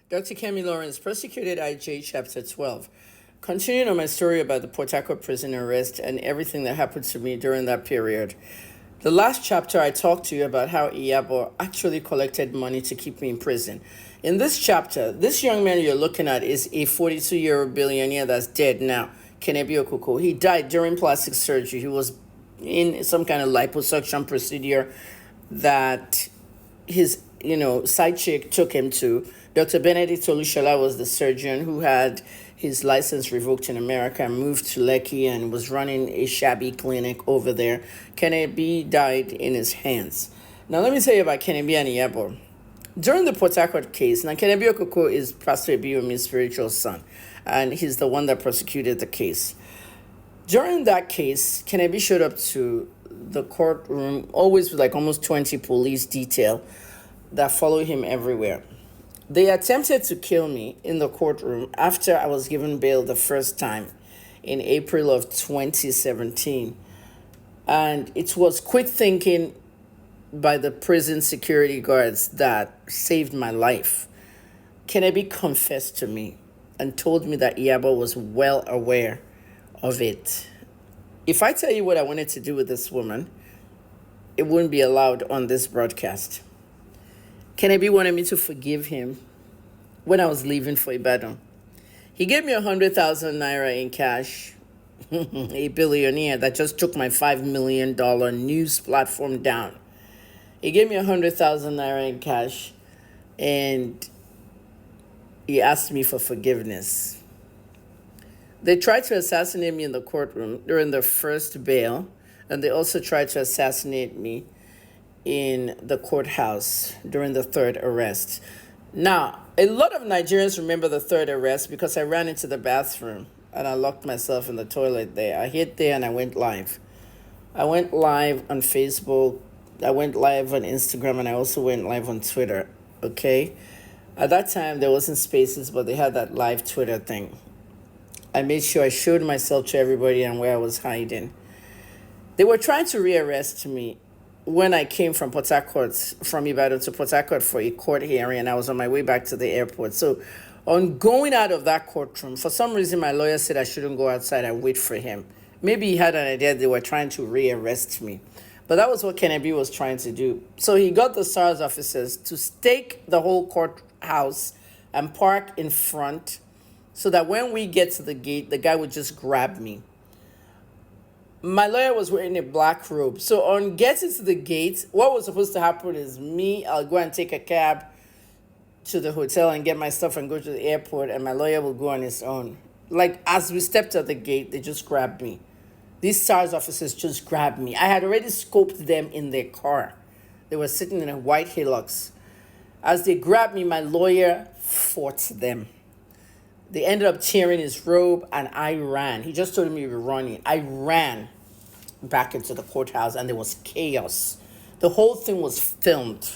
Dr. Kemi Lawrence, Prosecuted IJ, Chapter 12. Continuing on my story about the Port Harcourt prison arrest and everything that happened to me during that period. The last chapter, I talked to you about how Iyabo actually collected money to keep me in prison. In this chapter, this young man you're looking at is a 42-year-old billionaire that's dead now, Iyabo Ojo. He died during plastic surgery. He was in some kind of liposuction procedure that his side chick took him to. Dr. Benedict Olushola was the surgeon who had his license revoked in America and moved to Lekki and was running a shabby clinic over there. Kennedy died in his hands. Now let me tell you about Kennedy and Iyabo. During the Port Harcourt case, now Kennedy Ojo is Pastor Ebiomi's spiritual son, and he's the one that prosecuted the case. During that case, Kennedy showed up to the courtroom, always with like almost 20 police detail that follow him everywhere. They attempted to kill me in the courtroom after I was given bail the first time in April of 2017. And it was quick thinking by the prison security guards that saved my life. Kennedy confessed to me and told me that Iyabo was well aware of it. If I tell you what I wanted to do with this woman, it wouldn't be allowed on this broadcast. Kennedy wanted me to forgive him when I was leaving for Ibadan. He gave me 100,000 naira in cash, a billionaire that just took my $5 million news platform down. He gave me 100,000 naira in cash, and he asked me for forgiveness. They tried to assassinate me in the courtroom during the first bail, and they also tried to assassinate me in the courthouse during the third arrest. Now, a lot of Nigerians remember the third arrest because I ran into the bathroom and I locked myself in the toilet there. I hid there and I went live. I went live on Facebook, I went live on Instagram, and I also went live on Twitter, okay? At that time, there wasn't Spaces, but they had that live Twitter thing. I made sure I showed myself to everybody and where I was hiding. They were trying to rearrest me when I came from Port Harcourt, from Ibadan to Port Harcourt for a court hearing, and I was on my way back to the airport. So on going out of that courtroom, for some reason, my lawyer said I shouldn't go outside and wait for him. Maybe he had an idea they were trying to rearrest me. But that was what Kennedy was trying to do. So he got the SARS officers to stake the whole courthouse and park in front so that when we get to the gate, the guy would just grab me. My lawyer was wearing a black robe. So on getting to the gate, what was supposed to happen is I'll go and take a cab to the hotel and get my stuff and go to the airport, and my lawyer will go on his own. Like, as we stepped at the gate, they just grabbed me. These SARS officers just grabbed me. I had already scoped them in their car. They were sitting in a white Hilux. As they grabbed me, my lawyer fought them. They ended up tearing his robe, and I ran. He just told me we were running. I ran back into the courthouse, and there was chaos. The whole thing was filmed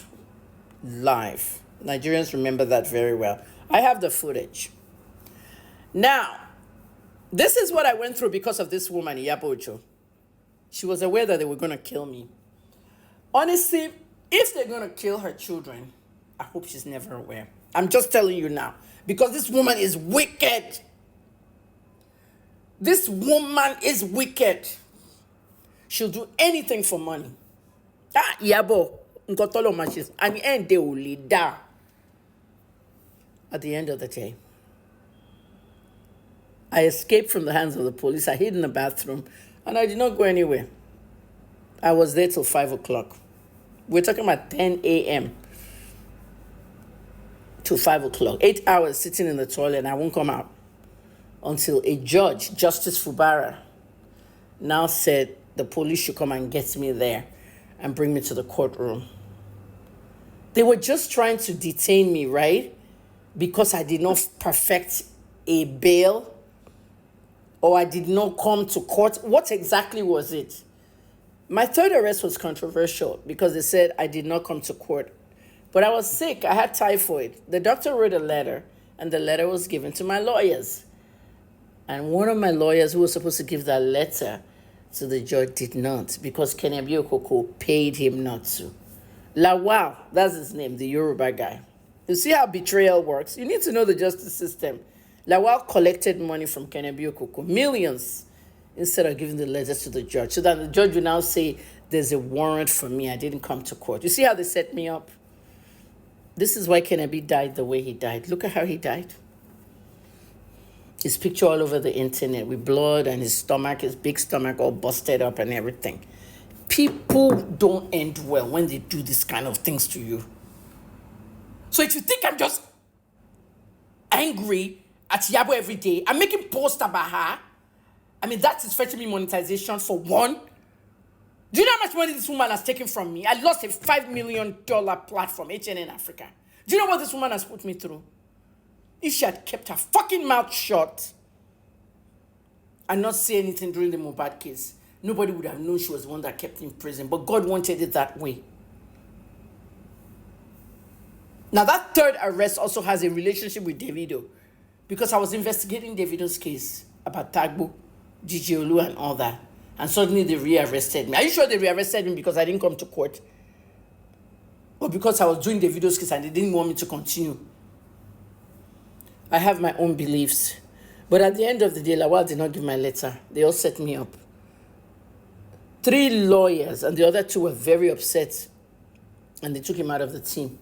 live. Nigerians remember that very well. I have the footage. Now, this is what I went through because of this woman, Iyabo Ojo. She was aware that they were going to kill me. Honestly, if they're going to kill her children, I hope she's never aware. I'm just telling you now. Because this woman is wicked. This woman is wicked. She'll do anything for money. Iyabo, nkotolo matches. And the end, they will lead down. At the end of the day, I escaped from the hands of the police. I hid in the bathroom, and I did not go anywhere. I was there till 5 o'clock. We're talking about 10 a.m. to 5 o'clock. 8 hours sitting in the toilet, and I won't come out until a judge, Justice Fubara, now said the police should come and get me there and bring me to the courtroom. They were just trying to detain me, right? Because I did not perfect a bail, or I did not come to court. What exactly was it? My third arrest was controversial because they said I did not come to court. But I was sick. I had typhoid. The doctor wrote a letter, and the letter was given to my lawyers. And one of my lawyers who was supposed to give that letter to the judge did not, because Iyabo Ojo paid him not to. Lawal, that's his name, the Yoruba guy. You see how betrayal works? You need to know the justice system. Lawal collected money from Kennedy Okoko, millions, instead of giving the letters to the judge. So that the judge will now say, there's a warrant for me. I didn't come to court. You see how they set me up? This is why Kennedy died the way he died. Look at how he died. His picture all over the internet with blood and his stomach, his big stomach all busted up and everything. People don't end well when they do this kind of things to you. So if you think I'm just angry at Iyabo every day, I'm making posts about her. I mean, that is fetching me monetization for one. Do you know how much money this woman has taken from me? I lost a $5 million platform, HNN Africa. Do you know what this woman has put me through? If she had kept her fucking mouth shut and not say anything during the Mohbad case, nobody would have known she was the one that kept in prison. But God wanted it that way. Now, that third arrest also has a relationship with Davido, because I was investigating Davido's case about Tagbo, Gigi Olu, and all that. And suddenly they rearrested me. Are you sure they rearrested me because I didn't come to court? Or because I was doing Davido's case and they didn't want me to continue? I have my own beliefs. But at the end of the day, Lawal did not give my letter. They all set me up. 3 lawyers and the other 2 were very upset. And they took him out of the team.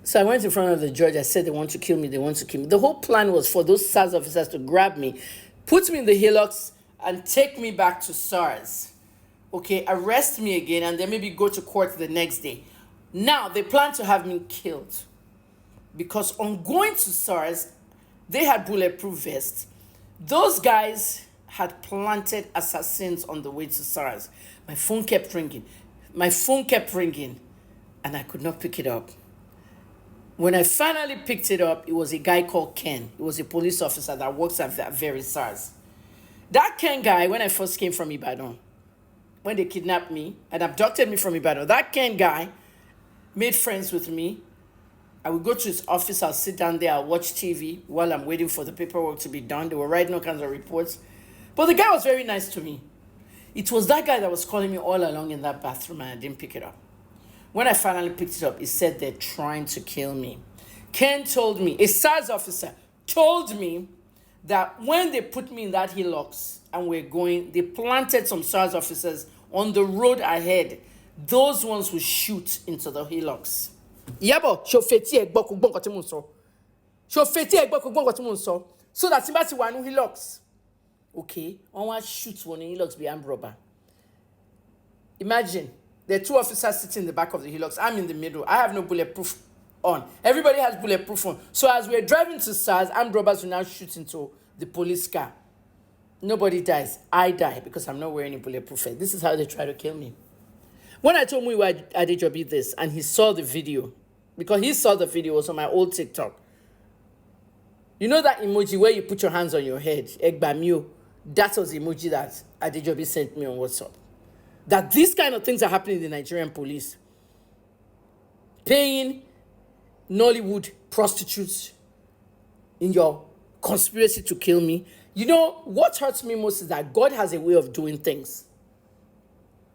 So I went in front of the judge. I said, they want to kill me. They want to kill me. The whole plan was for those SARS officers to grab me, put me in the hillocks, and take me back to SARS. Okay, arrest me again, and then maybe go to court the next day. Now, they plan to have me killed. Because on going to SARS, they had bulletproof vests. Those guys had planted assassins on the way to SARS. My phone kept ringing. And I could not pick it up. When I finally picked it up, it was a guy called Ken. He was a police officer that works at that very SARS. That Ken guy, when I first came from Ibadan, when they kidnapped me and abducted me from Ibadan, that Ken guy made friends with me. I would go to his office, I'll sit down there, I'll watch TV while I'm waiting for the paperwork to be done. They were writing all kinds of reports. But the guy was very nice to me. It was that guy that was calling me all along in that bathroom, and I didn't pick it up. When I finally picked it up, it said they're trying to kill me. Ken told me, a SARS officer told me that when they put me in that hillocks and we're going, they planted some SARS officers on the road ahead. Those ones will shoot into the hillocks. Iyabo, ṣó fetí ẹ gbọ́ kó gbọ́ nǹkan tí mò ń sọ. Ṣó fetí ẹ gbọ́ kó gbọ́ nǹkan tí mò ń sọ. So that tí bá ti wà ní hillocks, okay, wọ́n wá shoot one in hillocks be armed robber. Imagine, there are 2 officers sitting in the back of the hillocks. I'm in the middle. I have no bulletproof on. Everybody has bulletproof on. So as we're driving to SARS, armed robbers will now shoot into the police car. Nobody dies. I die because I'm not wearing a bulletproof vest. This is how they try to kill me. When I told Muyiwa Adejobi this, and he saw the video, because he saw the video, it was on my old TikTok. You know that emoji where you put your hands on your head? Egbamio. That was the emoji that Adejobi sent me on WhatsApp. That these kind of things are happening in the Nigerian police. Paying Nollywood prostitutes in your conspiracy to kill me. You know, what hurts me most is that God has a way of doing things.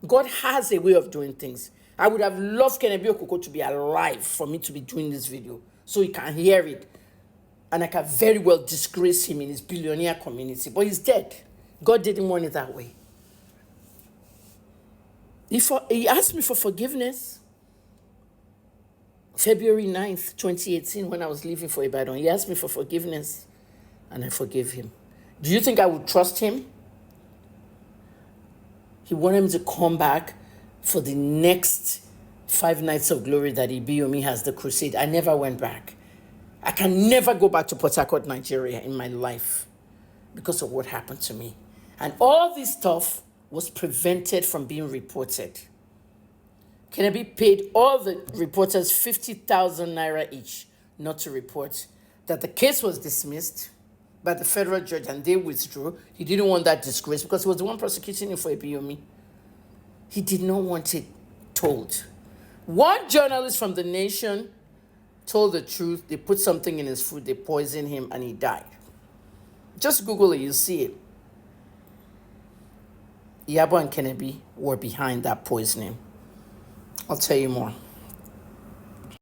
God has a way of doing things. I would have loved Kennedy Okoko to be alive for me to be doing this video so he can hear it. And I can very well disgrace him in his billionaire community. But he's dead. God didn't want it that way. He asked me for forgiveness. February 9th, 2018, when I was leaving for Ibadan, he asked me for forgiveness. And I forgave him. Do you think I would trust him? He wanted me to come back for the next 5 nights of glory that Ibiyomi has, the crusade. I never went back. I can never go back to Port Harcourt, Nigeria in my life because of what happened to me. And all this stuff was prevented from being reported. Kennedy paid all the reporters 50,000 naira each not to report that the case was dismissed by the federal judge and they withdrew. He didn't want that disgrace because he was the one prosecuting him for Ibiyomi. He did not want it told. One journalist from The Nation told the truth. They put something in his food, they poisoned him, and he died. Just Google it, you'll see it. Iyabo and Kennedy were behind that poisoning. I'll tell you more.